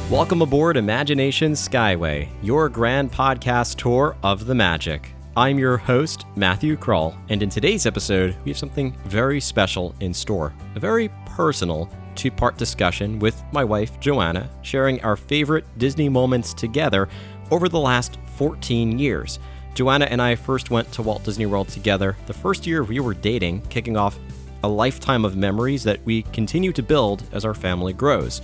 Welcome aboard Imagination Skyway, your grand podcast tour of the magic. I'm your host, Matthew Krull, and in today's episode, we have something very special in store. A very personal two-part discussion with my wife, Joanna, sharing our favorite Disney moments together over the last 14 years. Joanna and I first went to Walt Disney World together the first year we were dating, kicking off a lifetime of memories that we continue to build as our family grows.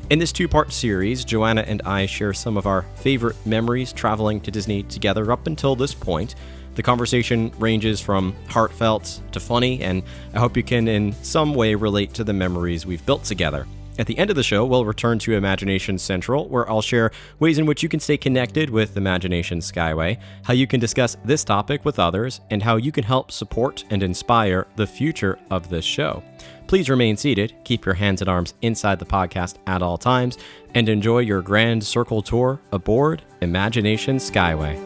In this two-part series, Joanna and I share some of our favorite memories traveling to Disney together up until this point. The conversation ranges from heartfelt to funny, and I hope you can in some way relate to the memories we've built together. At the end of the show, we'll return to Imagination Central, where I'll share ways in which you can stay connected with Imagination Skyway, how you can discuss this topic with others, and how you can help support and inspire the future of this show. Please remain seated, keep your hands and arms inside the podcast at all times, and enjoy your grand circle tour aboard Imagination Skyway.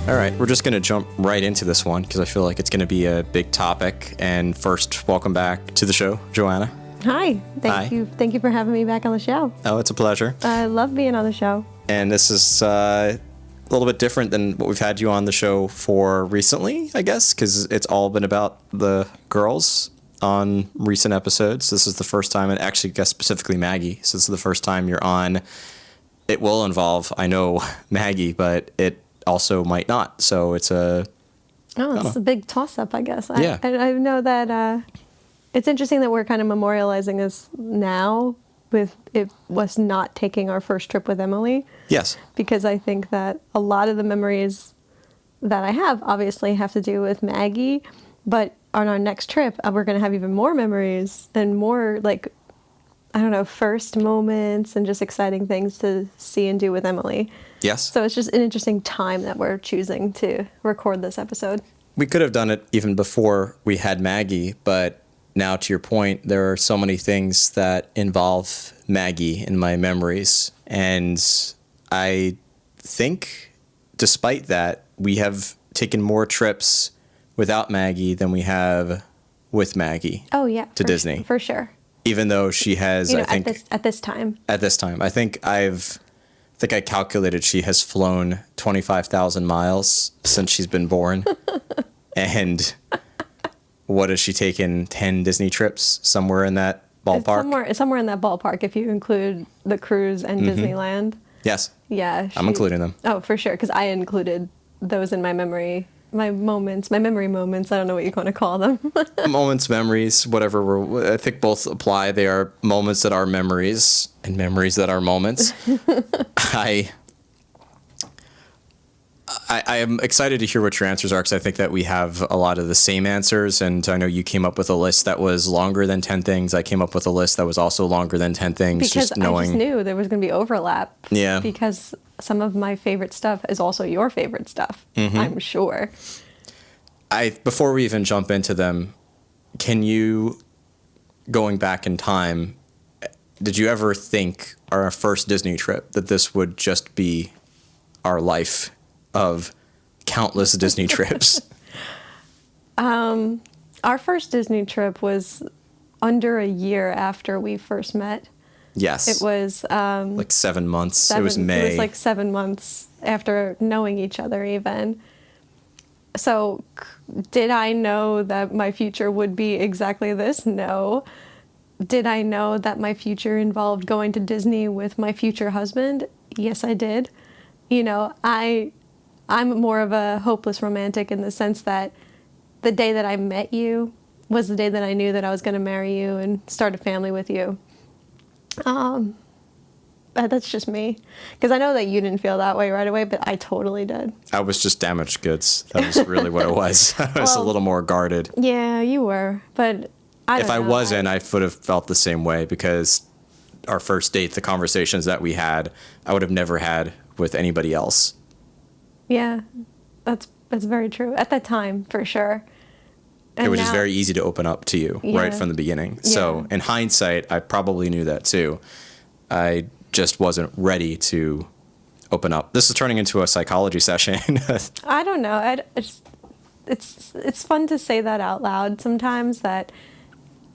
All right, we're just going to jump right into this one because I feel like it's going to be a big topic. And first, welcome back to the show, Joanna. Hi. Thank you. Thank you for having me back on the show. Oh, it's a pleasure. I love being on the show. And this is a little bit different than what we've had you on the show for recently, I guess, because it's all been about the girls on recent episodes. This is the first time, and actually, I guess specifically Maggie. So this is the first time you're on. It will involve, I know, Maggie, but it also might not. So it's a big toss-up, I guess. Yeah. I know that it's interesting that we're kind of memorializing this now with it was not taking our first trip with Emily. Yes. Because I think that a lot of the memories that I have obviously have to do with Maggie, but on our next trip, we're going to have even more memories and more first moments and just exciting things to see and do with Emily. Yes. So it's just an interesting time that we're choosing to record this episode. We could have done it even before we had Maggie, but now to your point, there are so many things that involve Maggie in my memories. And I think despite that, we have taken more trips without Maggie than we have with Maggie. Oh, yeah. To Disney. For sure. Even though she has, I think... At this time. I think I calculated she has flown 25,000 miles since she's been born. And what has she taken? 10 Disney trips? Somewhere in that ballpark? It's somewhere in that ballpark if you include the cruise and Disneyland. Yes. Yeah. I'm including them. Oh, for sure, because I included those in my memory moments. I don't know what you're going to call them. Moments, memories, whatever. I think both apply. They are moments that are memories and memories that are moments. I am excited to hear what your answers are because I think that we have a lot of the same answers. And I know you came up with a list that was longer than 10 things. I came up with a list that was also longer than 10 things. Because I just knew there was going to be overlap. Yeah. Because some of my favorite stuff is also your favorite stuff, I'm sure. Before we even jump into them, can you, going back in time, did you ever think our first Disney trip that this would just be our life of countless Disney trips? Our first Disney trip was under a year after we first met. Yes. It was... 7 months. It was May. It was 7 months after knowing each other even. So did I know that my future would be exactly this? No. Did I know that my future involved going to Disney with my future husband? Yes, I did. I'm more of a hopeless romantic in the sense that the day that I met you was the day that I knew that I was going to marry you and start a family with you. That's just me. Because I know that you didn't feel that way right away, but I totally did. I was just damaged goods. That was really what it was. I was a little more guarded. Yeah, you were. But if I wasn't, I would have felt the same way because our first date, the conversations that we had, I would have never had with anybody else. Yeah, that's very true. At that time, for sure. And it was just very easy to open up to you right from the beginning. Yeah. So in hindsight, I probably knew that too. I just wasn't ready to open up. This is turning into a psychology session. I don't know. it's fun to say that out loud sometimes, that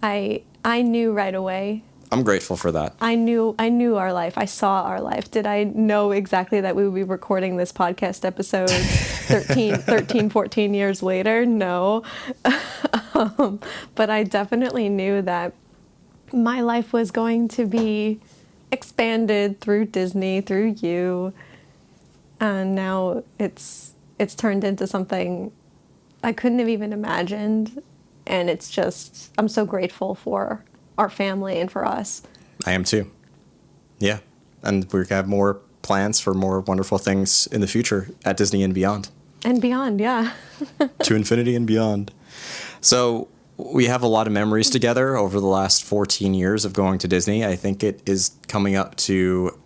I knew right away. I'm grateful for that. I knew our life. I saw our life. Did I know exactly that we would be recording this podcast episode 14 years later? No. But I definitely knew that my life was going to be expanded through Disney, through you. And now it's turned into something I couldn't have even imagined. And it's just, I'm so grateful for our family and for us. I am too. Yeah. And we're going to have more plans for more wonderful things in the future at Disney and beyond. And beyond, yeah. To infinity and beyond. So we have a lot of memories together over the last 14 years of going to Disney. I think it is coming up to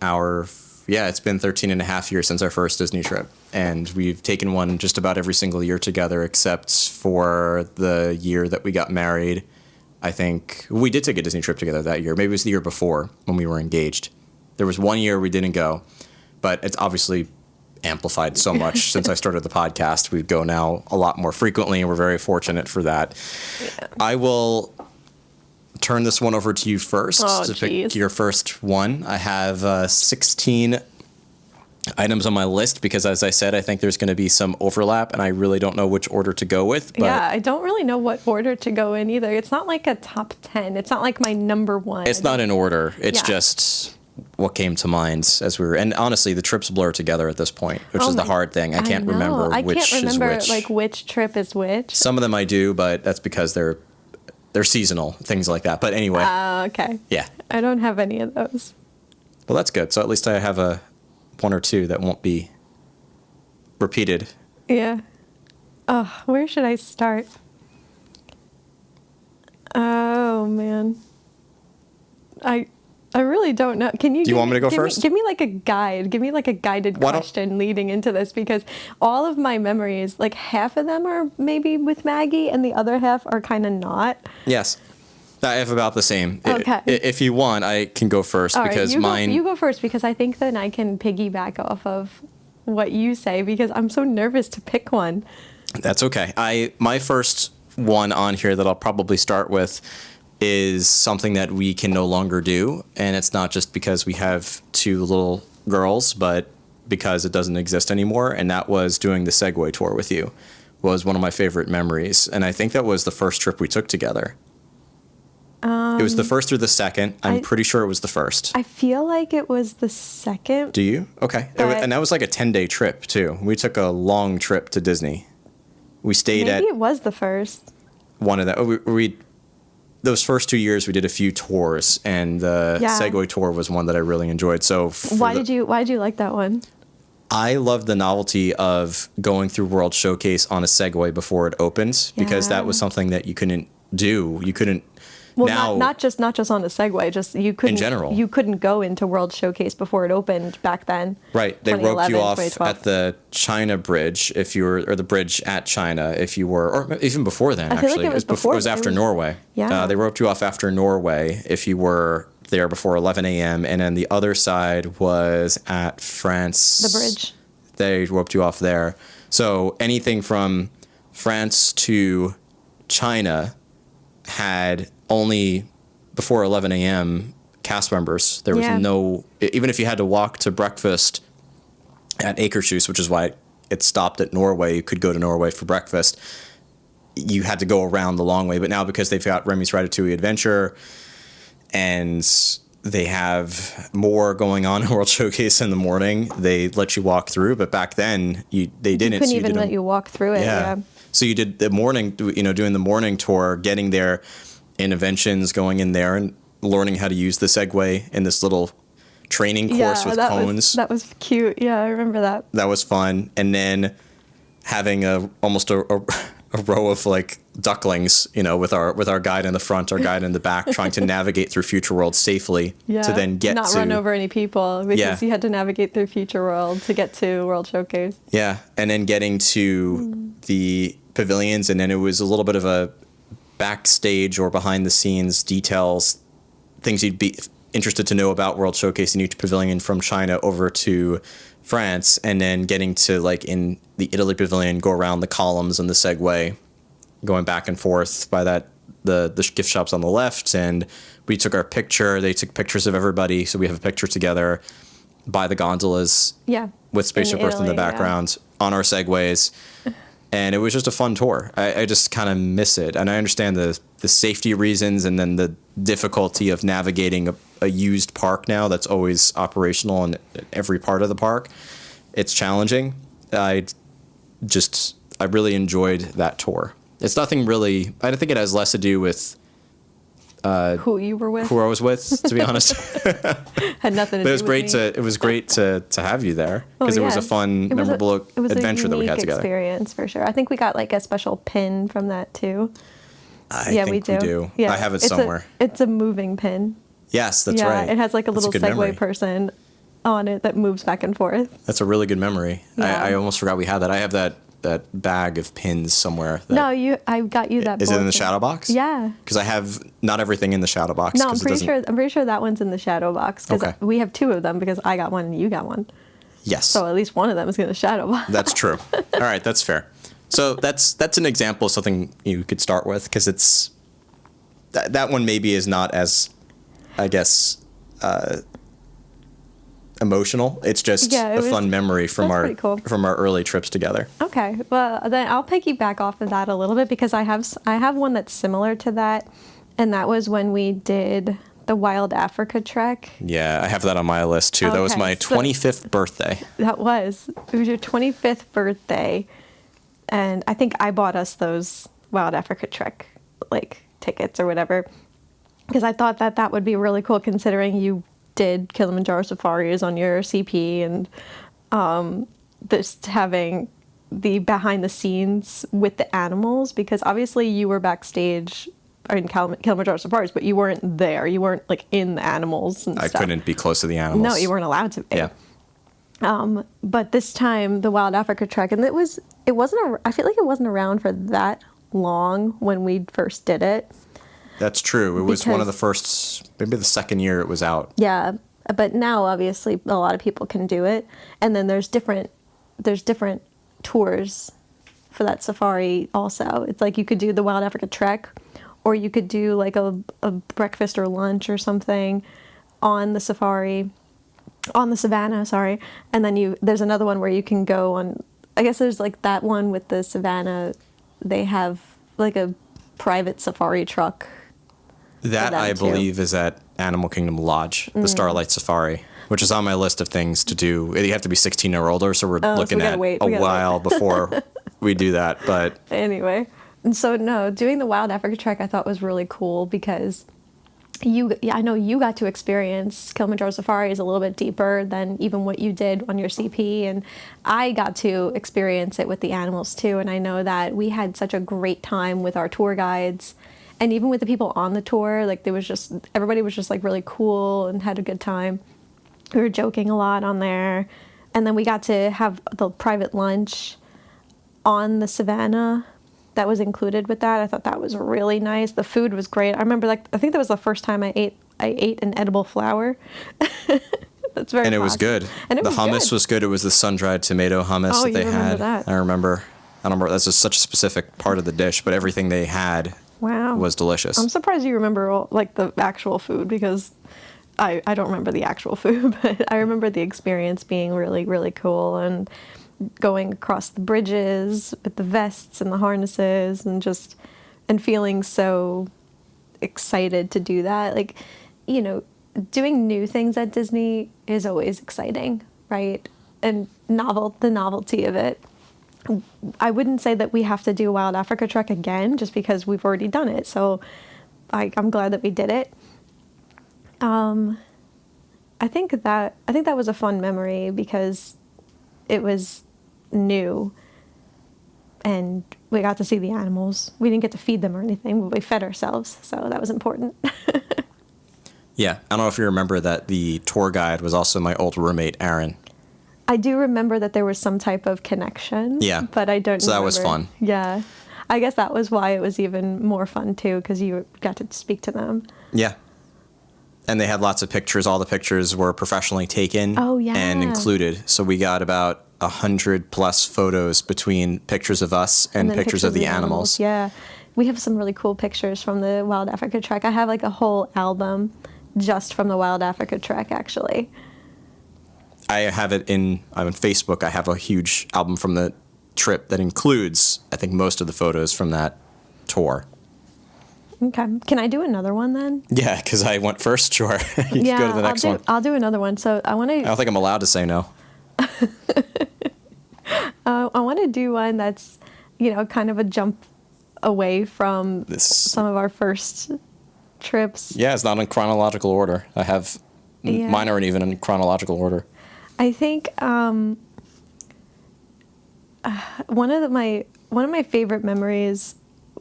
it's been 13 and a half years since our first Disney trip. And we've taken one just about every single year together, except for the year that we got married. I think we did take a Disney trip together that year. Maybe it was the year before when we were engaged. There was one year we didn't go, but it's obviously amplified so much since I started the podcast. We go now a lot more frequently, and we're very fortunate for that. Yeah. I will turn this one over to you first to pick your first one. I have 16 items on my list because, as I said, I think there's going to be some overlap, and I really don't know which order to go with. But yeah, I don't really know what order to go in either. It's not like a top 10. It's not like my number one. It's not in order. It's just what came to mind as we were. And honestly, the trips blur together at this point, which is the hard thing. I can't remember which is which. Like which trip is which. Some of them I do, but that's because they're seasonal, things like that. But anyway. Okay. Yeah. I don't have any of those. Well, that's good. So at least I have one or two that won't be repeated. Yeah. Oh, where should I start? Oh, man. I really don't know. Do you want me to go first? Give me like a guide. Give me like a guided question leading into this, because all of my memories, like half of them are maybe with Maggie and the other half are kind of not. Yes. I have about the same. Okay. If you want, I can go first because mine... You go first, because I think then I can piggyback off of what you say, because I'm so nervous to pick one. That's okay. My first one on here that I'll probably start with is something that we can no longer do. And it's not just because we have two little girls, but because it doesn't exist anymore. And that was doing the Segway tour with you. Was one of my favorite memories. And I think that was the first trip we took together. It was the first or the second. I'm pretty sure it was the first. I feel like it was the second. Do you? Okay. And that was like a 10-day trip, too. We took a long trip to Disney. We stayed Maybe it was the first. One of them. Those first 2 years, we did a few tours, and the Segway tour was one that I really enjoyed. So why did you like that one? I loved the novelty of going through World Showcase on a Segway before it opened, because that was something that you couldn't do. You couldn't. Well, now, not just on a Segway, just you couldn't. In general, you couldn't go into World Showcase before it opened back then. Right, they roped you off at the China Bridge or the bridge at China if you were, or even before then. I feel like it was before. It was after Norway. Yeah, they roped you off after Norway if you were there before 11 a.m. And then the other side was at France. The bridge. They roped you off there. So anything from France to China had only before 11 a.m. cast members. There was no, even if you had to walk to breakfast at Akershus, which is why it stopped at Norway, you could go to Norway for breakfast, you had to go around the long way. But now, because they've got Remy's Ratatouille Adventure and they have more going on in World Showcase in the morning, they let you walk through. But back then, they didn't. They couldn't even let you walk through it. Yeah. So you did the morning, doing the morning tour, getting there, interventions, going in there and learning how to use the Segway in this little training course with cones. That was cute. Yeah, I remember that. That was fun. And then having almost a row of like ducklings, with our guide in the front, our guide in the back, trying to navigate through Future World safely to then get not run over any people, because you had to navigate through Future World to get to World Showcase. Yeah, and then getting to the pavilions, and then it was a little bit of a backstage or behind the scenes details, things you'd be interested to know about World Showcase in each pavilion, from China over to France, and then getting to like in the Italy pavilion, go around the columns and the Segway, going back and forth by the gift shops on the left, and we took our picture. They took pictures of everybody, so we have a picture together by the gondolas. Yeah. With Spaceship Earth in the background on our Segways. And it was just a fun tour. I just kind of miss it. And I understand the safety reasons and then the difficulty of navigating a used park now that's always operational in every part of the park. It's challenging. I really enjoyed that tour. It's nothing really, I think it has less to do with who you were with, who I was with, to be honest. Had nothing to do with But me. it was great to have you there because it was a fun, memorable adventure that we had together. Experience for sure. I think we got like a special pin from that too. I think we do. Yeah. I have it somewhere. It's a moving pin. Yes, that's right. It has like a little Segway memory. person on it that moves back and forth. That's a really good memory. Yeah. I almost forgot we had that. I have that bag of pins somewhere. I got you that. Is it in the bulletin. shadow box? Yeah. Because I have not everything in the shadow box. No, I'm pretty sure that one's in the shadow box because Okay. we have two of them because I got one and you got one. Yes. So at least one of them is in the shadow box. That's true. All right, that's fair. So that's an example of something you could start with because it's that one maybe is not as, I guess, emotional. It's just a fun memory from our early trips together. Okay, well then I'll piggyback off of that a little bit because I have one that's similar to that, and that was when we did the Wild Africa trek. Yeah, I have that on my list too. That was my 25th birthday. It was your 25th birthday, and I think I bought us those Wild Africa trek like tickets or whatever because I thought that would be really cool considering you did Kilimanjaro safaris on your CP and just having the behind the scenes with the animals because obviously you were backstage in Kilimanjaro safaris, but you weren't there. You weren't like in the animals and stuff. I couldn't be close to the animals. No, you weren't allowed to be. Yeah. But this time the Wild Africa trek, and I feel like it wasn't around for that long when we first did it. That's true. It was one of the first, maybe the second year it was out. Yeah, but now obviously a lot of people can do it, and then there's different tours for that safari also. It's like you could do the Wild Africa trek, or you could do like a breakfast or lunch or something on the safari, on the savannah. Sorry, and then there's another one where you can go on. I guess there's like that one with the savannah. They have like a private safari truck. That, I believe, is at Animal Kingdom Lodge, the Starlight Safari, which is on my list of things to do. You have to be 16 or older, so we're looking at a while before we do that. But anyway, and so no, doing the Wild Africa trek I thought was really cool because I know you got to experience Kilimanjaro safaris a little bit deeper than even what you did on your CP, and I got to experience it with the animals too. And I know that we had such a great time with our tour guides. And even with the people on the tour, like everybody was just like really cool and had a good time. We were joking a lot on there. And then we got to have the private lunch on the savannah that was included with that. I thought that was really nice. The food was great. I remember I think that was the first time I ate an edible flower. That's very And it was good. And the hummus was good. It was the sun-dried tomato hummus that they had. That. I don't remember. That's just such a specific part of the dish, but everything they had was delicious. I'm surprised you remember like the actual food because I don't remember the actual food, but I remember the experience being really, really cool and going across the bridges with the vests and the harnesses and feeling so excited to do that. Like, doing new things at Disney is always exciting, right? And the novelty of it. I wouldn't say that we have to do Wild Africa trek again just because we've already done it. So I'm glad that we did it. I think that was a fun memory because it was new and we got to see the animals. We didn't get to feed them or anything, but we fed ourselves. So that was important. Yeah. I don't know if you remember that the tour guide was also my old roommate, Aaron. I do remember that there was some type of connection. Yeah. But I don't remember. So that was fun. Yeah. I guess that was why it was even more fun, too, because you got to speak to them. Yeah. And they had lots of pictures. All the pictures were professionally taken and included. So we got about 100+ photos between pictures of us and pictures of the animals. Yeah. We have some really cool pictures from the Wild Africa trek. I have like a whole album just from the Wild Africa trek, actually. I have it I'm on Facebook. I have a huge album from the trip that includes, I think, most of the photos from that tour. Okay. Can I do another one then? Yeah, because I went first. Sure. You can go to the next one. I'll do another one. So I want to. I don't think I'm allowed to say no. I want to do one that's, kind of a jump away from some of our first trips. Yeah, it's not in chronological order. I have mine aren't even in chronological order. I think one of my favorite memories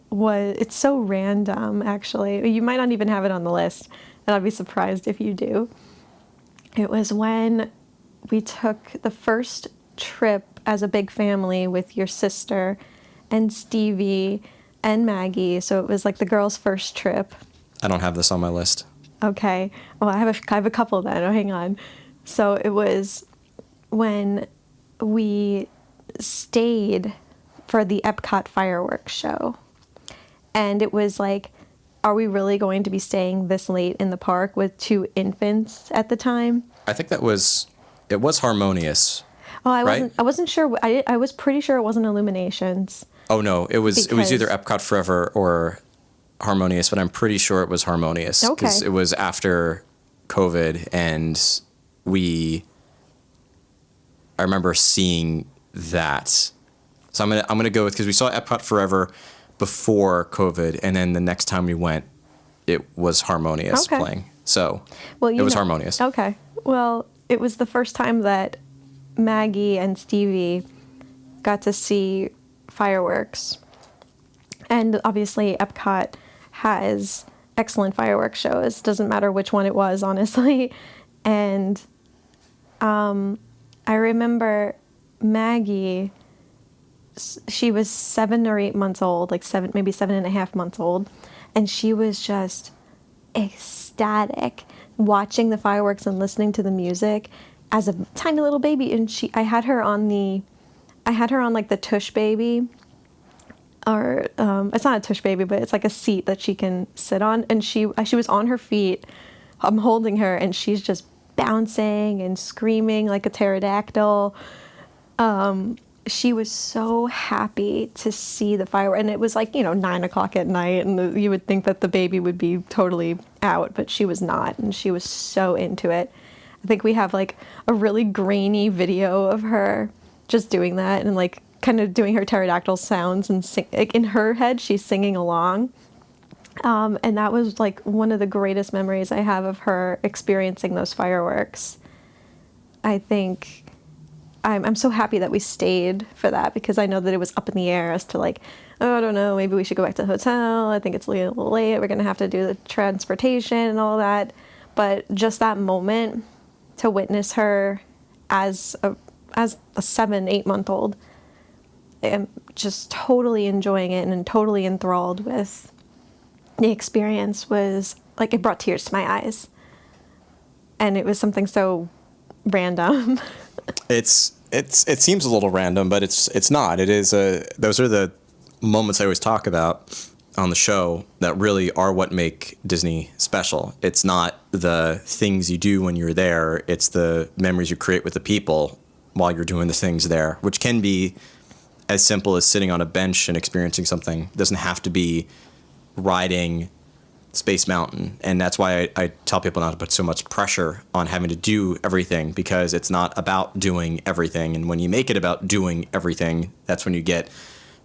was, it's so random actually. You might not even have it on the list, and I'd be surprised if you do. It was when we took the first trip as a big family with your sister and Stevie and Maggie. So it was like the girls' first trip. I don't have this on my list. Okay. Well, I have a couple then. Oh, hang on. So it was when we stayed for the Epcot fireworks show. And it was like, are we really going to be staying this late in the park with 2 infants at the time? I think it was Harmonious. Oh, I wasn't sure. I was pretty sure it wasn't Illuminations. Oh no, it was either Epcot Forever or Harmonious, but I'm pretty sure it was Harmonious because it was after COVID, and I remember seeing that. So I'm gonna go with, because we saw Epcot Forever before COVID, and then the next time we went, it was Harmonious playing. So it was Harmonious. Okay. Well, it was the first time that Maggie and Stevie got to see fireworks. And obviously Epcot has excellent fireworks shows. Doesn't matter which one it was, honestly. And I remember Maggie, she was 7 or 8 months old, maybe 7.5 months old. And she was just ecstatic watching the fireworks and listening to the music as a tiny little baby. And I had her on like the tush baby, or it's not a tush baby, but it's like a seat that she can sit on. And she was on her feet. I'm holding her, and she's just bouncing and screaming like a pterodactyl. She was so happy to see the fireworks, and it was like 9:00 at night, and you would think that the baby would be totally out, but she was not, and she was so into it. I think we have like a really grainy video of her just doing that and like kind of doing her pterodactyl sounds, and in her head she's singing along. And that was like one of the greatest memories I have of her experiencing those fireworks. I think I'm so happy that we stayed for that, because I know that it was up in the air as to like, oh, I don't know, maybe we should go back to the hotel. I think it's a little late. We're going to have to do the transportation and all that. But just that moment to witness her as a 7-8 month old, and just totally enjoying it and totally enthralled with the experience, was like, it brought tears to my eyes. And it was something so random. It seems a little random, but it's not. It is those are the moments I always talk about on the show that really are what make Disney special. It's not the things you do when you're there, it's the memories you create with the people while you're doing the things there, which can be as simple as sitting on a bench and experiencing something. It doesn't have to be riding Space Mountain. And that's why I tell people not to put so much pressure on having to do everything, because it's not about doing everything. And when you make it about doing everything, that's when you get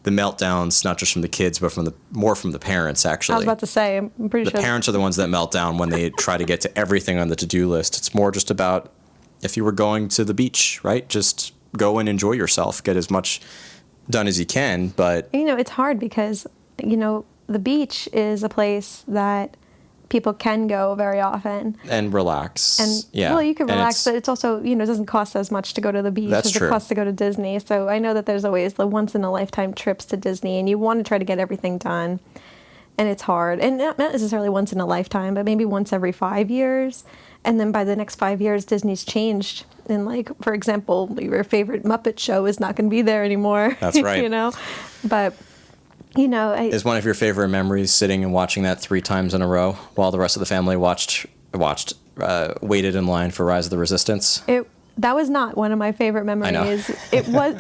the meltdowns, not just from the kids, but more from the parents, actually. I was about to say, I'm pretty sure. The parents are the ones that melt down when they try to get to everything on the to-do list. It's more just about, if you were going to the beach, right? Just go and enjoy yourself, get as much done as you can, but... it's hard because, the beach is a place that people can go very often. And relax. And, yeah. Well, you can relax, but it's also, it doesn't cost as much to go to the beach as it costs to go to Disney. So I know that there's always the once-in-a-lifetime trips to Disney, and you want to try to get everything done. and it's hard. And not necessarily once in a lifetime, but maybe once every 5 years. And then by the next 5 years, Disney's changed. And like, for example, your favorite Muppet show is not going to be there anymore. That's right. You know, but you know, is one of your favorite memories sitting and watching that 3 times in a row while the rest of the family waited in line for Rise of the Resistance? That was not one of my favorite memories. I know.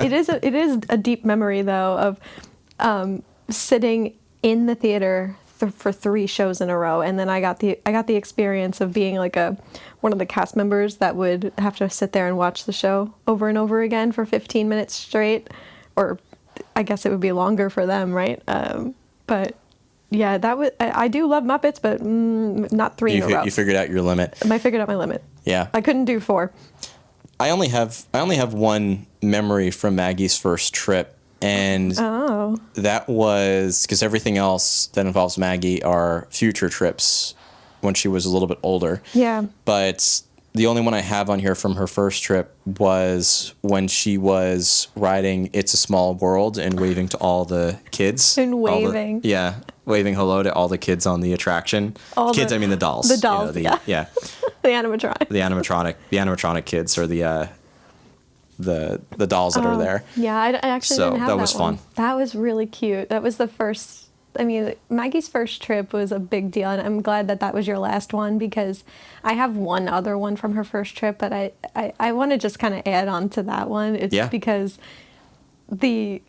It is a deep memory though of sitting in the theater for 3 shows in a row, and then I got the experience of being like one of the cast members that would have to sit there and watch the show over and over again for 15 minutes straight, or I guess it would be longer for them, right? But yeah, I do love Muppets, but not 3 in a row. You figured out your limit. I figured out my limit. Yeah, I couldn't do 4. I only have one memory from Maggie's first trip. And that was because everything else that involves Maggie are future trips when she was a little bit older. Yeah. But the only one I have on here from her first trip was when she was riding It's a Small World and waving to all the kids. And waving. Waving hello to all the kids on the attraction. I mean the dolls. The dolls, yeah. The animatronic. The animatronic kids are the dolls that are there. Yeah, I actually didn't have that was one. fun. That was really cute. That was the first, I mean, Maggie's first trip was a big deal, and I'm glad that was your last one, because I have one other one from her first trip, but I want to just kind of add on to that one. It's because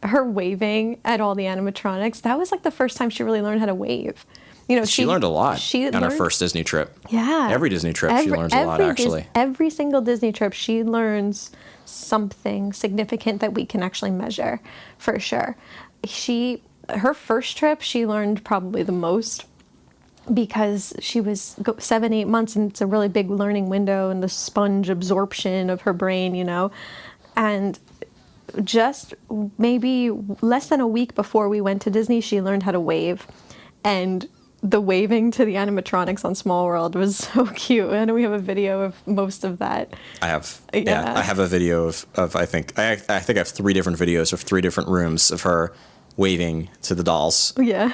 her waving at all the animatronics, that was like the first time she really learned how to wave. You know, she learned a lot on her first Disney trip. Yeah. Every Disney trip she learns a lot, actually. Every single Disney trip she learns something significant that we can actually measure, for sure. Her first trip, she learned probably the most, because she was 7-8 months, and it's a really big learning window and the sponge absorption of her brain, you know. And just maybe less than a week before we went to Disney, she learned how to wave. And the waving to the animatronics on Small World was so cute. I know we have a video of most of that. I have. Yeah, I have a video of I think I have 3 different videos of 3 different rooms of her waving to the dolls. Yeah.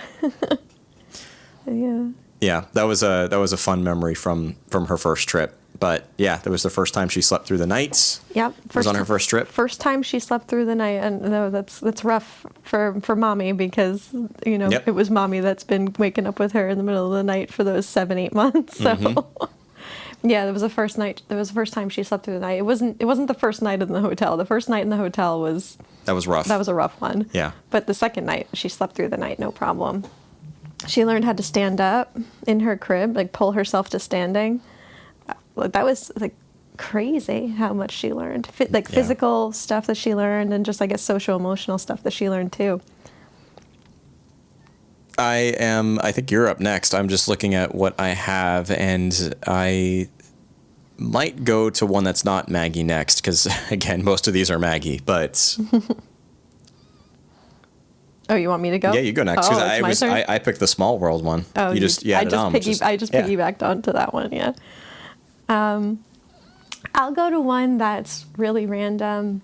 Yeah. Yeah, that was a fun memory from her first trip. But yeah, that was the first time she slept through the night. Yep. It was on her first trip. First time she slept through the night, and no, that's rough for mommy, because you know it was mommy that's been waking up with her in the middle of the night for those 7-8 months. So yeah, that was the first night. That was the first time she slept through the night. It wasn't the first night in the hotel. The first night in the hotel was rough. That was a rough one. Yeah. But the second night she slept through the night, no problem. She learned how to stand up in her crib, like pull herself to standing. That was like crazy how much she learned. Physical stuff that she learned, and just I guess social emotional stuff that she learned too. I think you're up next. I'm just looking at what I have, and I might go to one that's not Maggie next, because again, most of these are Maggie, but Oh, you want me to go? Yeah, you go next, because I picked the Small World one. Oh, I just piggybacked onto that one, yeah. I'll go to one that's really random.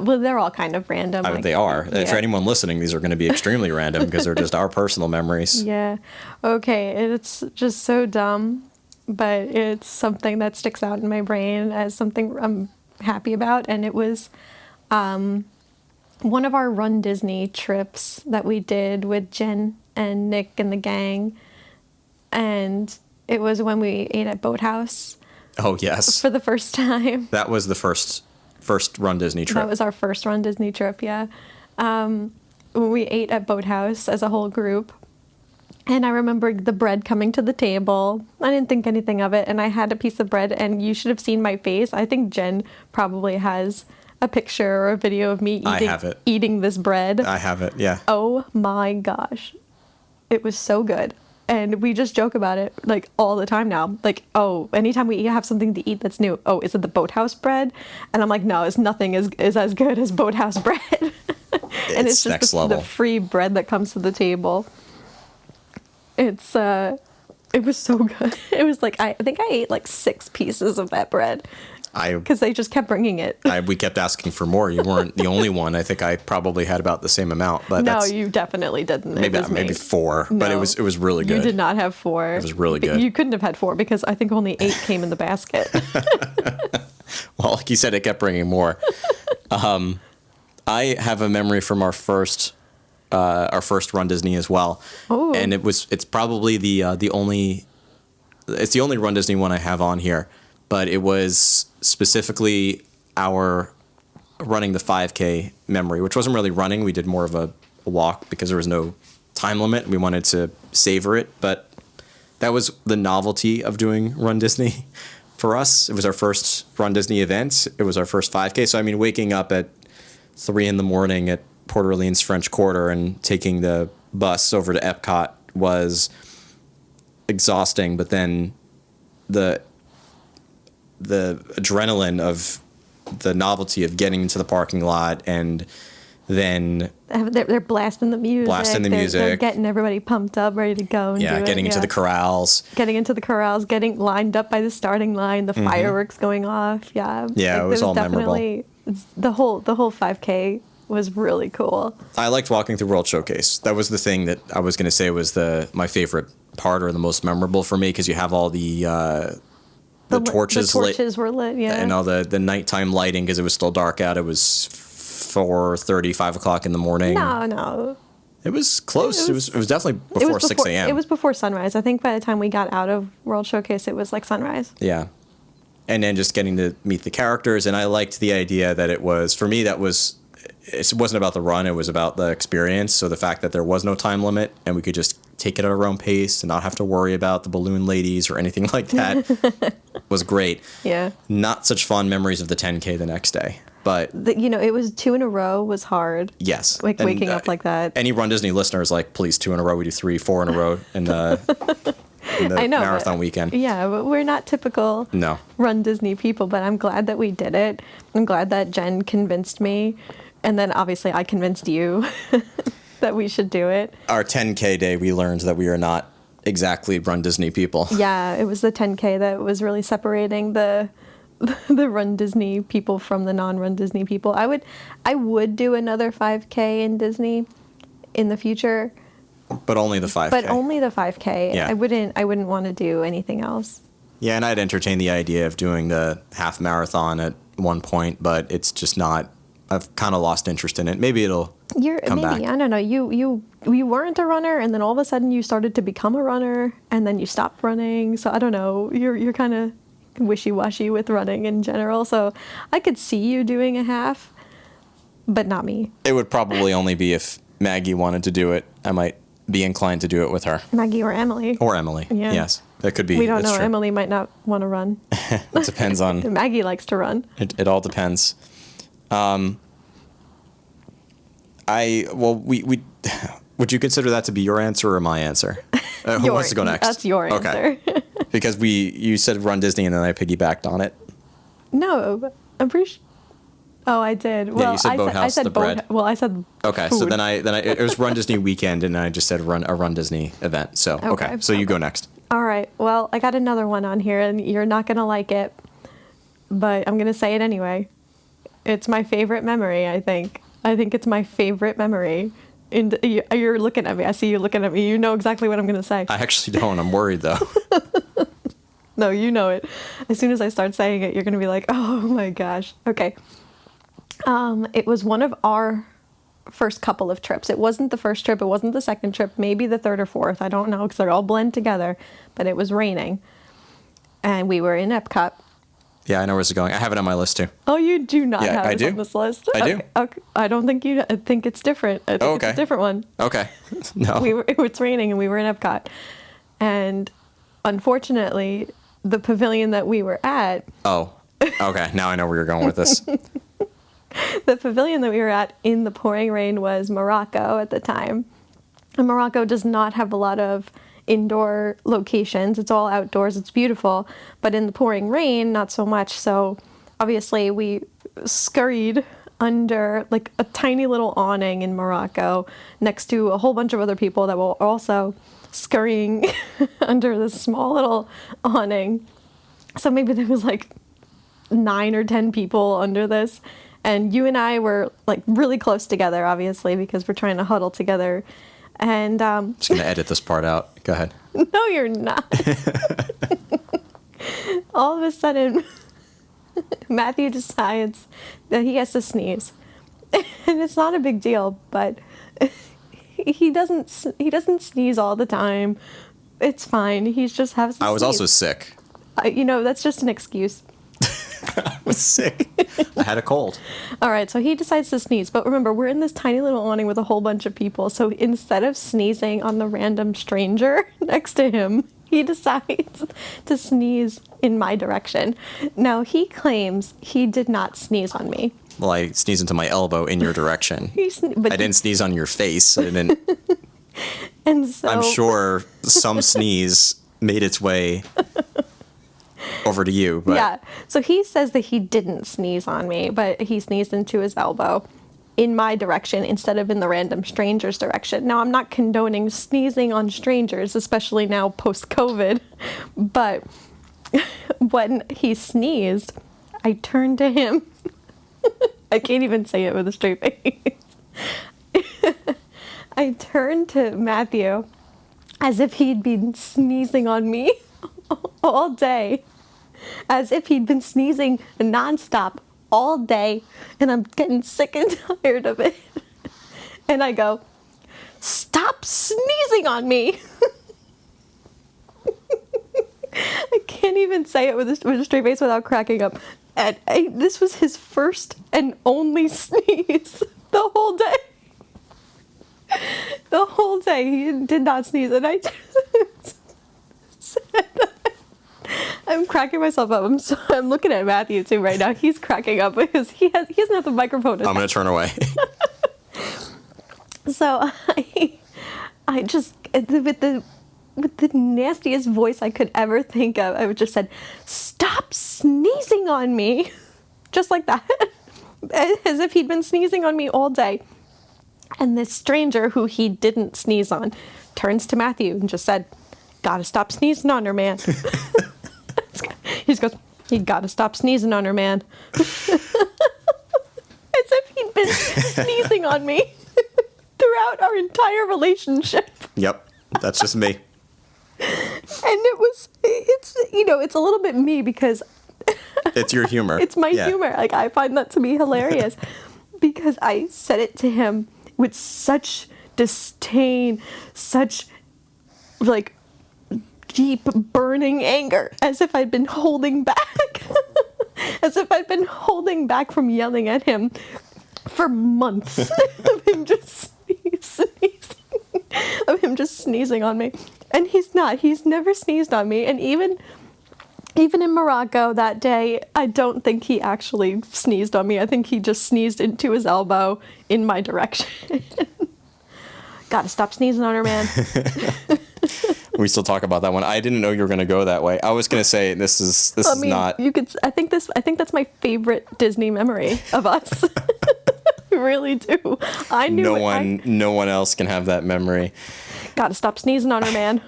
Well, they're all kind of random. They are. Yeah. For anyone listening, these are going to be extremely random, because they're just our personal memories. Yeah. Okay, it's just so dumb, but it's something that sticks out in my brain as something I'm happy about, and it was one of our Run Disney trips that we did with Jen and Nick and the gang, and it was when we ate at Boathouse. Oh, yes. For the first time. That was the first Run Disney trip. That was our first Run Disney trip, yeah. We ate at Boathouse as a whole group. And I remember the bread coming to the table. I didn't think anything of it, and I had a piece of bread, and you should have seen my face. I think Jen probably has a picture or a video of me eating this bread. I have it, yeah. Oh my gosh. It was so good. And we just joke about it like all the time now. Like, oh, anytime we have something to eat that's new, oh, is it the Boathouse bread? And I'm like, no, it's nothing is as good as Boathouse bread. And it's just next level. The free bread that comes to the table. It was so good. It was like I think I ate like 6 pieces of that bread. Because they just kept bringing it. We kept asking for more. You weren't the only one. I think I probably had about the same amount. But no, you definitely didn't. Maybe 4, no, but it was really good. You did not have 4. It was really good. You couldn't have had 4 because I think only 8 came in the basket. Well, like you said, it kept bringing more. I have a memory from our first Run Disney as well. Oh. And it's probably the only Run Disney one I have on here, but it was specifically our running the 5K memory, which wasn't really running. We did more of a walk because there was no time limit. We wanted to savor it, but that was the novelty of doing Run Disney for us. It was our first Run Disney event. It was our first 5K. So, I mean, waking up at 3 a.m. at Port Orleans French Quarter and taking the bus over to Epcot was exhausting, but then the adrenaline of the novelty of getting into the parking lot and then they're blasting the music. They're getting everybody pumped up, ready to go. And getting into the corrals. Getting into the corrals, getting lined up by the starting line, the fireworks going off. Yeah. Yeah, it was all definitely memorable. The whole 5K was really cool. I liked walking through World Showcase. That was the thing that I was going to say was my favorite part or the most memorable for me, because you have all the torches lit. The torches were lit, yeah. And all the nighttime lighting, because it was still dark out. It was 4:30, 5 o'clock in the morning. No. It was close. It was definitely before 6 a.m. It was before sunrise. I think by the time we got out of World Showcase, it was like sunrise. Yeah. And then just getting to meet the characters. And I liked the idea that it wasn't about the run, it was about the experience. So the fact that there was no time limit and we could just take it at our own pace and not have to worry about the balloon ladies or anything like that was great. Yeah. Not such fond memories of the 10K the next day. But it was 2 in a row was hard. Yes. Like waking up like that. Any Run Disney listeners, like, please, 2 in a row. We do 3, 4 in a row in the marathon weekend. Yeah, but we're not typical Run Disney people, but I'm glad that we did it. I'm glad that Jen convinced me. And then obviously I convinced you that we should do it. Our 10K day, we learned that we are not exactly Run Disney people. Yeah, it was the 10K that was really separating the Run Disney people from the non-Run Disney people. I would do another 5K in Disney in the future. But only the 5K. But only the 5K. Yeah. I wouldn't want to do anything else. Yeah, and I'd entertain the idea of doing the half marathon at one point, but it's just not. I've kind of lost interest in it. Maybe it'll come back. I don't know. You weren't a runner, and then all of a sudden you started to become a runner, and then you stopped running. So I don't know. You're kind of wishy-washy with running in general. So I could see you doing a half, but not me. It would probably only be if Maggie wanted to do it. I might be inclined to do it with her. Maggie or Emily. Or Emily. Yeah. Yes. That could be. We don't know. True. Emily might not want to run. It depends on. Maggie likes to run. It all depends. We would you consider that to be your answer or my answer? Who wants to go next? That's your answer. Okay. Because you said Run Disney and then I piggybacked on it. No, I'm pretty sure. Oh, I did. Well, you said Boathouse, I said the bread. Well, I said okay. food. So then it was Run Disney weekend, and I just said a Run Disney event. So okay. So you go next. All right. Well, I got another one on here, and you're not gonna like it, but I'm gonna say it anyway. It's my favorite memory. I think it's my favorite memory. You're looking at me. I see you looking at me. You know exactly what I'm gonna say. I actually don't. I'm worried though. No, you know it. As soon as I start saying it, you're gonna be like, "Oh my gosh." Okay. It was one of our first couple of trips. It wasn't the first trip. It wasn't the second trip. Maybe the third or fourth. I don't know because they're all blend together. But it was raining, and we were in Epcot. Yeah, I know where this is going. I have it on my list too. Oh, you do not have it on this list? I do. Okay. I don't think you. I think it's different. I think it's a different one. Okay. No. It's raining, and we were in Epcot, and unfortunately, the pavilion that we were at. Oh. Okay. Now I know where you're going with this. The pavilion that we were at in the pouring rain was Morocco at the time. And Morocco does not have a lot of indoor locations. It's all outdoors. It's beautiful. But in the pouring rain, not so much. So obviously we scurried under like a tiny little awning in Morocco next to a whole bunch of other people that were also scurrying under this small little awning. So maybe there was like 9 or 10 people under this. And you and I were like really close together, obviously, because we're trying to huddle together. And just going to edit this part out. Go ahead. No, you're not. All of a sudden, Matthew decides that he has to sneeze. And it's not a big deal, but he doesn't sneeze all the time. It's fine. He just has to I was sneeze. also sick. That's just an excuse. I was sick. I had a cold. All right, so he decides to sneeze. But remember, we're in this tiny little awning with a whole bunch of people. So instead of sneezing on the random stranger next to him, he decides to sneeze in my direction. Now, he claims he did not sneeze on me. Well, I sneezed into my elbow in your direction. But I didn't sneeze on your face. I didn't. And so I'm sure some sneeze made its way over to you. But yeah. So he says that he didn't sneeze on me, but he sneezed into his elbow in my direction instead of in the random stranger's direction. Now, I'm not condoning sneezing on strangers, especially now post-COVID, but when he sneezed, I turned to him. I can't even say it with a straight face. I turned to Matthew as if he'd been sneezing on me all day. As if he'd been sneezing nonstop all day, and I'm getting sick and tired of it. And I go, "Stop sneezing on me!" I can't even say it with a straight face without cracking up. And this was his first and only sneeze the whole day. The whole day he did not sneeze, and I said, I'm cracking myself up. I'm looking at Matthew too right now. He's cracking up because he doesn't have the microphone. I'm going to turn away. So I just with the nastiest voice I could ever think of, I would just said, "Stop sneezing on me," just like that, as if he'd been sneezing on me all day. And this stranger who he didn't sneeze on turns to Matthew and just said, "Gotta stop sneezing on her, man." He just goes, "You gotta stop sneezing on her, man." As if he'd been sneezing on me throughout our entire relationship. Yep, that's just me. And it's a little bit me because it's your humor. It's my humor. Like, I find that to be hilarious because I said it to him with such disdain, such like deep burning anger, as if I'd been holding back, as if I'd been holding back from yelling at him for months of him just sneezing, of him just sneezing on me. And he's never sneezed on me. And even in Morocco that day, I don't think he actually sneezed on me. I think he just sneezed into his elbow in my direction. Gotta stop sneezing on her, man. We still talk about that one. I didn't know you were going to go that way. I was going to say this is not. You could. I think that's my favorite Disney memory of us. I really do. I knew no one else can have that memory. Gotta stop sneezing on her, man.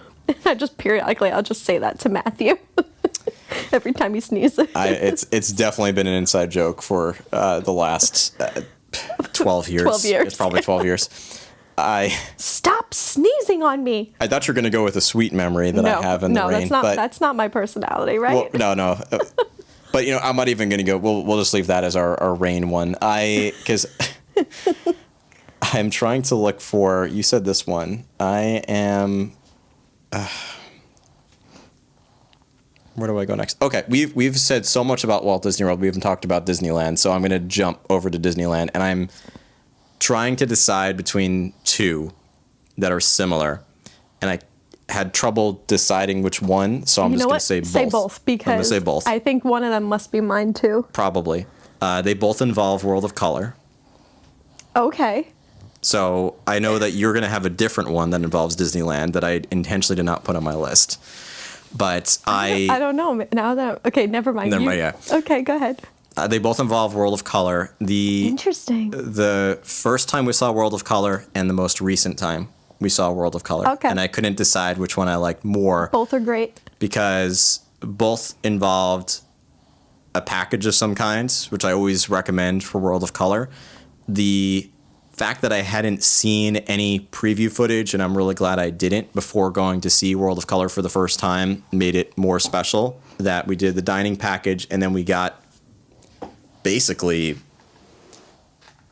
I'll just say that to Matthew every time he sneezes. It's definitely been an inside joke for the last 12 years. 12 years. It's probably 12 years. Stop sneezing on me. I thought you were going to go with a sweet memory that I have in the rain. No, that's not my personality, right? Well, no. But I'm not even going to go. We'll just leave that as our rain one. Because I'm trying to look for. You said this one. I am. Where do I go next? Okay, we've said so much about Walt Disney World. We haven't talked about Disneyland, so I'm going to jump over to Disneyland, and I'm trying to decide between two that are similar, and I had trouble deciding which one, so I'm just going to say both. Say both, because I'm going to say both. I think one of them must be mine too. Probably. They both involve World of Color. Okay. So I know that you're going to have a different one that involves Disneyland that I intentionally did not put on my list. But I don't know. Now that okay, never mind. Yeah. Okay, go ahead. They both involve World of Color. Interesting. The first time we saw World of Color and the most recent time we saw World of Color. Okay. And I couldn't decide which one I liked more. Both are great. Because both involved a package of some kind, which I always recommend for World of Color. The fact that I hadn't seen any preview footage, and I'm really glad I didn't before going to see World of Color for the first time, made it more special. That we did the dining package, and then we got basically,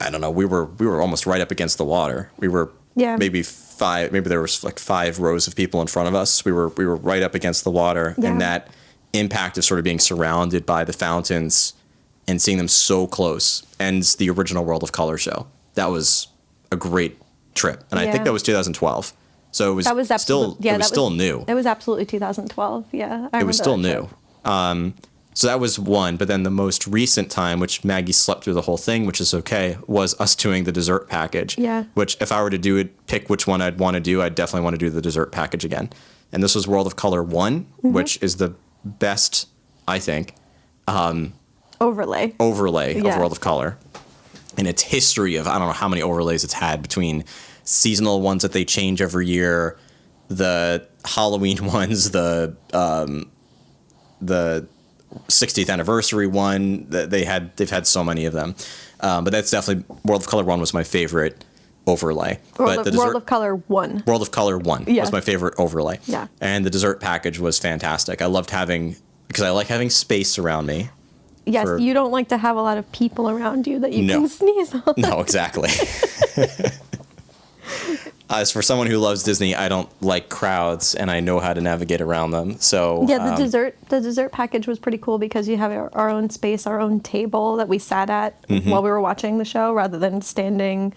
I don't know, we were almost right up against the water. We were maybe there was like 5 rows of people in front of us. We were right up against the water, and that impact of sort of being surrounded by the fountains and seeing them so close, and the original World of Color show. That was a great trip, and I think that was 2012. So it was still new. It was absolutely 2012. Yeah, it was still new. So that was one, but then the most recent time, which Maggie slept through the whole thing, which is okay, was us doing the dessert package. Yeah. Which, if I were to pick which one I'd want to do, I'd definitely want to do the dessert package again. And this was World of Color 1, which is the best, I think, overlay of World of Color. And its history of, I don't know how many overlays it's had between seasonal ones that they change every year, the Halloween ones, the 60th anniversary one. They've had so many of them. But that's definitely, World of Color 1 was my favorite overlay. World of Color 1. World of Color 1 was my favorite overlay. Yeah. And the dessert package was fantastic. I loved because I like having space around me. Yes, you don't like to have a lot of people around you that you can sneeze on. No, exactly. As for someone who loves Disney, I don't like crowds, and I know how to navigate around them. So yeah, the dessert package was pretty cool because you have our own space, our own table that we sat at while we were watching the show, rather than standing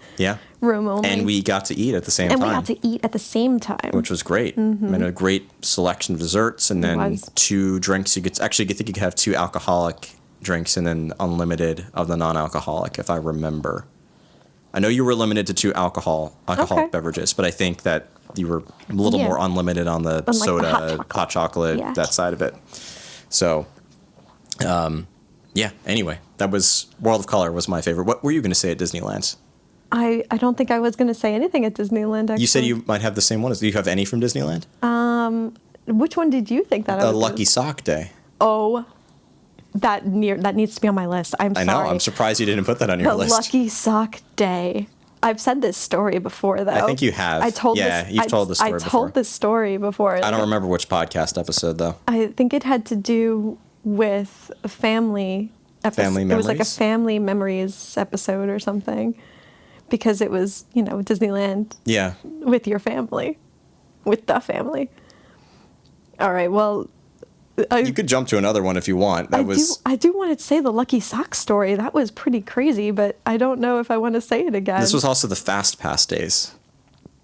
room only. And we got to eat at the same time. Which was great. And a great selection of desserts, and then 2 drinks. I think you could have 2 alcoholic drinks and then unlimited of the non-alcoholic, if I remember. I know you were limited to 2 alcoholic beverages, but I think that you were a little more unlimited on the soda, hot chocolate, that side of it. So, anyway, that was World of Color was my favorite. What were you going to say at Disneyland? I don't think I was going to say anything at Disneyland, actually. You said you might have the same one. Do you have any from Disneyland? Which one did you think that I was? Lucky Sock Day. Oh, that needs to be on my list. I'm sorry. I know. I'm surprised you didn't put that on your list. The Lucky Sock Day. I've said this story before, though. I think you have. You've told the story before. I told this story before. I don't remember which podcast episode, though. I think it had to do with a family episode. Family memories? It was like a family memories episode or something. Because it was, Disneyland. Yeah. With your family. With the family. All right, well... you could jump to another one if you want. I do want to say the Lucky Sock story. That was pretty crazy, but I don't know if I want to say it again. This was also the Fast Pass days.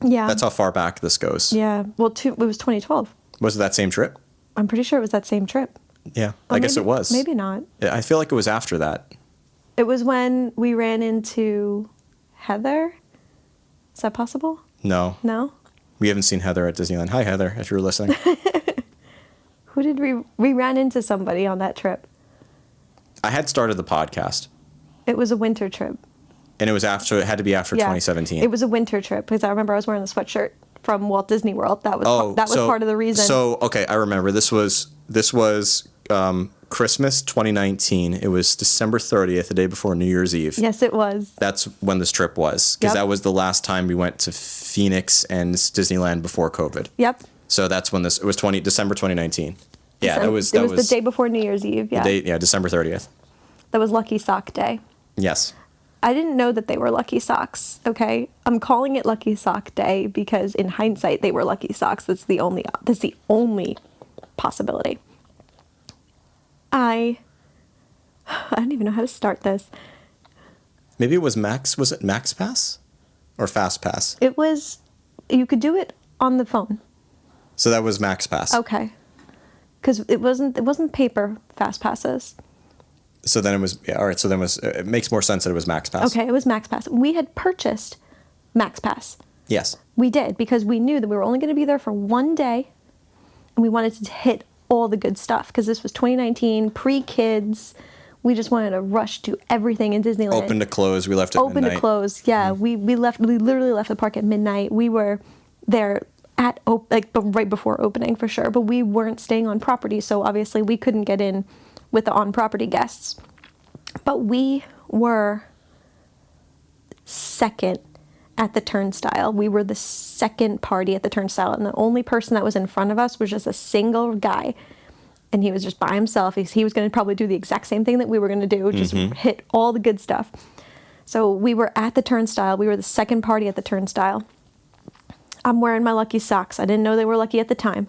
Yeah. That's how far back this goes. Yeah. Well, it was 2012. Was it that same trip? I'm pretty sure it was that same trip. Yeah, I guess it was. Maybe not. I feel like it was after that. It was when we ran into Heather. Is that possible? No. No? We haven't seen Heather at Disneyland. Hi, Heather, if you're listening. Who did we ran into somebody on that trip? I had started the podcast. It was a winter trip. And it had to be after 2017. It was a winter trip because I remember I was wearing the sweatshirt from Walt Disney World. That was part of the reason. So, okay, I remember. This was Christmas 2019. It was December 30th, the day before New Year's Eve. Yes, it was. That's when this trip was, because that was the last time we went to Phoenix and Disneyland before COVID. Yep. So that's when it was December 2019. Yeah, it was the day before New Year's Eve. Yeah. December 30th. That was Lucky Sock Day. Yes. I didn't know that they were lucky socks. Okay, I'm calling it Lucky Sock Day because in hindsight they were lucky socks. That's the only possibility. I don't even know how to start this. Maybe it was Max. Was it Max Pass or Fast Pass? It was. You could do it on the phone. So that was Max Pass. Okay. Because it wasn't paper Fast Passes. So then it was, all right, so then it makes more sense that it was Max Pass. Okay, it was Max Pass. We had purchased Max Pass. Yes. We did, because we knew that we were only going to be there for one day, and we wanted to hit all the good stuff, because this was 2019, pre-kids. We just wanted to rush to everything in Disneyland. Open to close, we left at midnight. Open to close, yeah. Mm-hmm. We literally left the park at midnight. We were there right before opening for sure, but we weren't staying on property, so obviously we couldn't get in with the on-property guests. But we were second at the turnstile. We were the second party at the turnstile, and the only person that was in front of us was just a single guy, and he was just by himself. He was going to probably do the exact same thing that we were going to do, just hit all the good stuff. So we were at the turnstile. We were the second party at the turnstile. I'm wearing my lucky socks. I didn't know they were lucky at the time.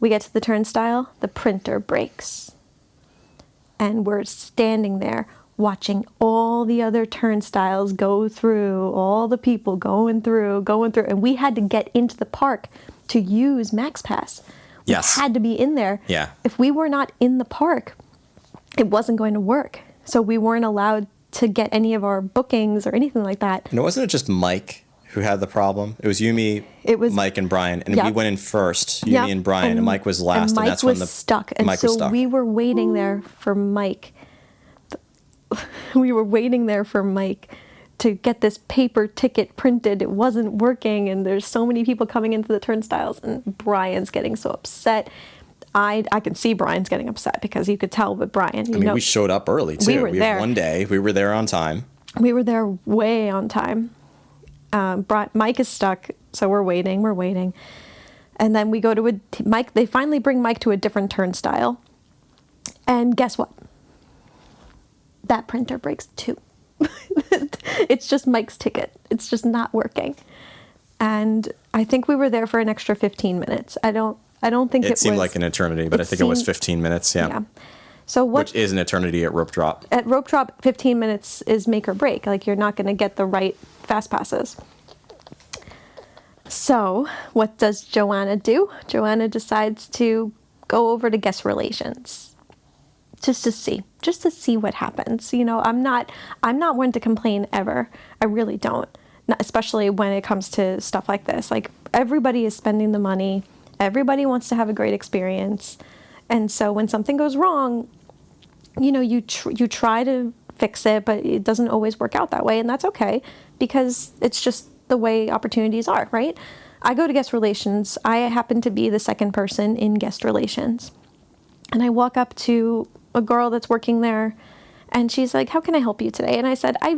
We get to the turnstile, the printer breaks, and we're standing there watching all the other turnstiles go through, all the people going through, and we had to get into the park to use MaxPass. We had to be in there. Yeah. If we were not in the park, it wasn't going to work. So we weren't allowed to get any of our bookings or anything like that. And wasn't it just Mike who had the problem? It was Mike and Brian, and we went in first, me and Brian, and Mike was last, and that's when was stuck. And so we were waiting there for Mike. We were waiting there for Mike to get this paper ticket printed. It wasn't working, and there's so many people coming into the turnstiles, and Brian's getting so upset. I can see Brian's getting upset because you could tell with Brian. We showed up early too. We were there. One day, we were there on time. We were there way on time. Mike is stuck, so we're waiting. And then we go to Mike. They finally bring Mike to a different turnstile. And guess what? That printer breaks too. It's just Mike's ticket. It's just not working. And I think we were there for an extra 15 minutes. I don't think it seemed was, like an eternity, but I think it was 15 minutes. Yeah. So which is an eternity at rope drop. At rope drop, 15 minutes is make or break. Like, you're not going to get the right fast passes. So what does Joanna do? Joanna decides to go over to guest relations. Just to see what happens. I'm not one to complain ever. I really don't. Not, especially when it comes to stuff like this. Like, everybody is spending the money. Everybody wants to have a great experience. And so when something goes wrong, you try to fix it, but it doesn't always work out that way. And that's okay, because it's just the way opportunities are, right? I go to guest relations. I happen to be the second person in guest relations. And I walk up to a girl that's working there, and she's like, "How can I help you today?" And I said, I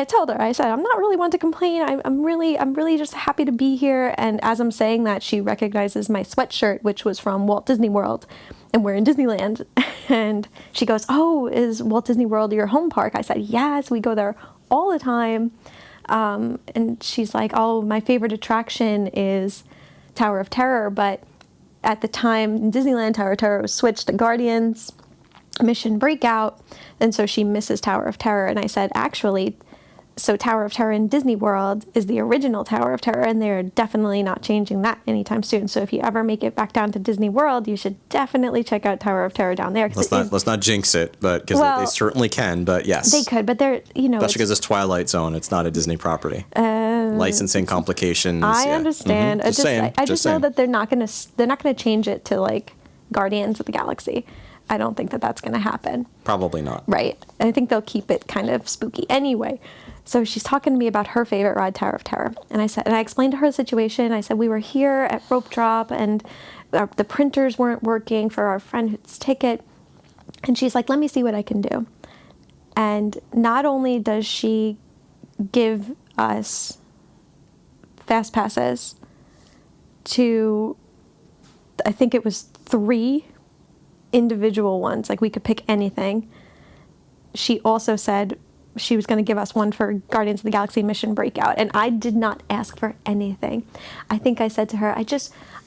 told her, I said, "I'm not really one to complain. I'm really just happy to be here." And as I'm saying that, she recognizes my sweatshirt, which was from Walt Disney World, and we're in Disneyland. And she goes, "Oh, is Walt Disney World your home park?" I said, "Yes, we go there all the time." And she's like, "Oh, my favorite attraction is Tower of Terror." But at the time in Disneyland, Tower of Terror was switched to Guardians Mission Breakout, and so she misses Tower of Terror. And I said, actually, so Tower of Terror in Disney World is the original Tower of Terror, and they're definitely not changing that anytime soon. So if you ever make it back down to Disney World, you should definitely check out Tower of Terror down there. Let's not jinx it, but because they certainly can. But yes, they could. But they're especially because it's Twilight Zone. It's not a Disney property. Licensing complications. I understand. Mm-hmm. I just know that they're not gonna change it to like Guardians of the Galaxy. I don't think that that's going to happen. Probably not. Right. And I think they'll keep it kind of spooky. Anyway, so she's talking to me about her favorite ride, Tower of Terror. And I explained to her the situation. I said, we were here at Rope Drop, and the printers weren't working for our friend's ticket. And she's like, "Let me see what I can do." And not only does she give us fast passes to, I think it was 3 individual ones, like we could pick anything. She also said she was going to give us one for Guardians of the Galaxy Mission Breakout, and I did not ask for anything. I think I said to her, I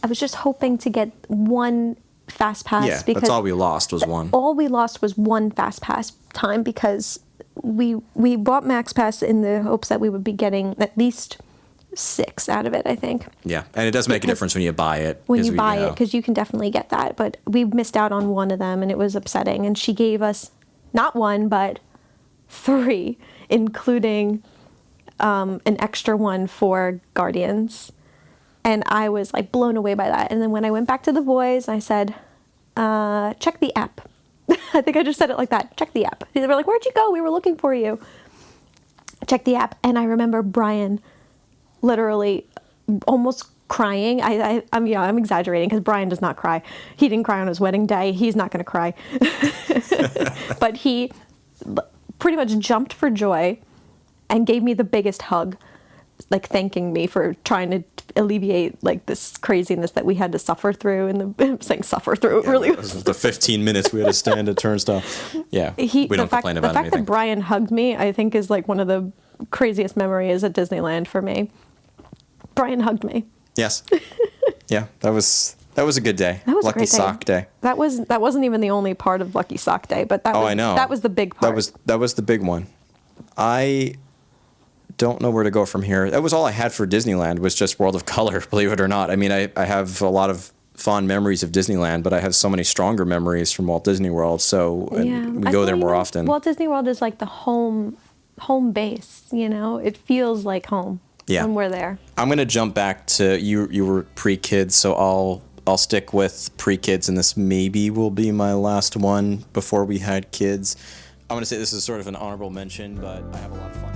was just hoping to get one fast pass. Yeah, because that's all we lost was one. All we lost was one fast pass time, because we bought Max Pass in the hopes that we would be getting at least 6 out of it, I think. Yeah, and it does make a difference when you buy it. When you buy it, because you can definitely get that. But we missed out on one of them, and it was upsetting. And she gave us not 1, but 3, including an extra one for Guardians. And I was like blown away by that. And then when I went back to the boys, I said, check the app. I think I just said it like that. Check the app. They were like, "Where'd you go? We were looking for you." Check the app. And I remember Brian literally almost crying. I'm exaggerating because Brian does not cry. He didn't cry on his wedding day. He's not going to cry. But he pretty much jumped for joy and gave me the biggest hug, like thanking me for trying to alleviate like this craziness that we had to suffer through. And I'm saying suffer through, it really was. The 15 minutes we had to stand at turnstile. Yeah, we don't complain about anything. The fact that Brian hugged me, I think, is like one of the craziest memories at Disneyland for me. Brian hugged me. Yes. Yeah, that was a good day. That was Lucky a great Sock Day. That wasn't even the only part of Lucky Sock Day, but I know. That was the big part. That was the big one. I don't know where to go from here. That was all I had for Disneyland, was just World of Color, believe it or not. I mean, I have a lot of fond memories of Disneyland, but I have so many stronger memories from Walt Disney World, so we go there more often. Walt Disney World is like the home base, you know? It feels like home when we're there. I'm going to jump back to you were pre-kids, so I'll stick with pre-kids, and this maybe will be my last one before we had kids. I'm going to say this is sort of an honorable mention, but I have a lot of fun.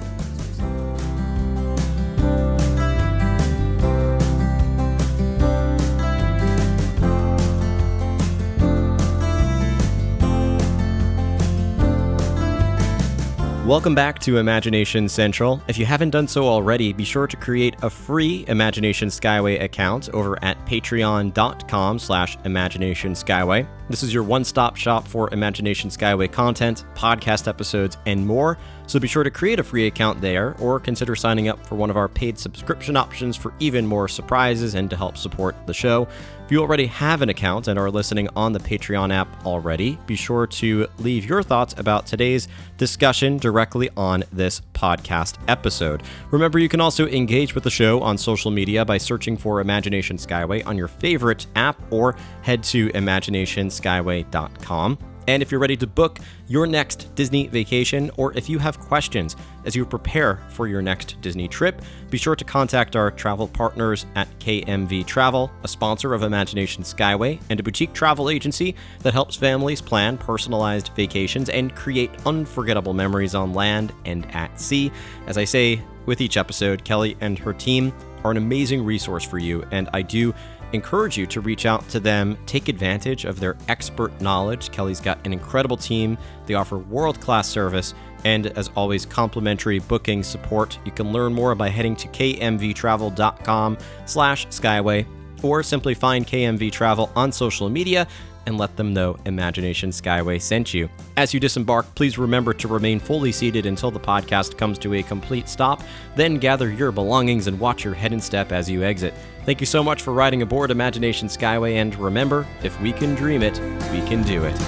Welcome back to Imagination Central. If you haven't done so already, be sure to create a free Imagination Skyway account over at patreon.com/Imagination Skyway. This is your one-stop shop for Imagination Skyway content, podcast episodes, and more. So be sure to create a free account there, or consider signing up for one of our paid subscription options for even more surprises and to help support the show. If you already have an account and are listening on the Patreon app already, be sure to leave your thoughts about today's discussion directly on this podcast episode. Remember, you can also engage with the show on social media by searching for Imagination Skyway on your favorite app, or head to imaginationskyway.com. And if you're ready to book your next Disney vacation, or if you have questions as you prepare for your next Disney trip, be sure to contact our travel partners at KMV Travel, a sponsor of Imagination Skyway and a boutique travel agency that helps families plan personalized vacations and create unforgettable memories on land and at sea. As I say with each episode, Kelly and her team are an amazing resource for you, and I do encourage you to reach out to them, take advantage of their expert knowledge. Kelly's got an incredible team. They offer world-class service and, as always, complimentary booking support. You can learn more by heading to kmvtravel.com/skyway, or simply find KMV Travel on social media and let them know Imagination Skyway sent you. As you disembark, please remember to remain fully seated until the podcast comes to a complete stop. Then gather your belongings and watch your head and step as you exit. Thank you so much for riding aboard Imagination Skyway, and remember, if we can dream it, we can do it.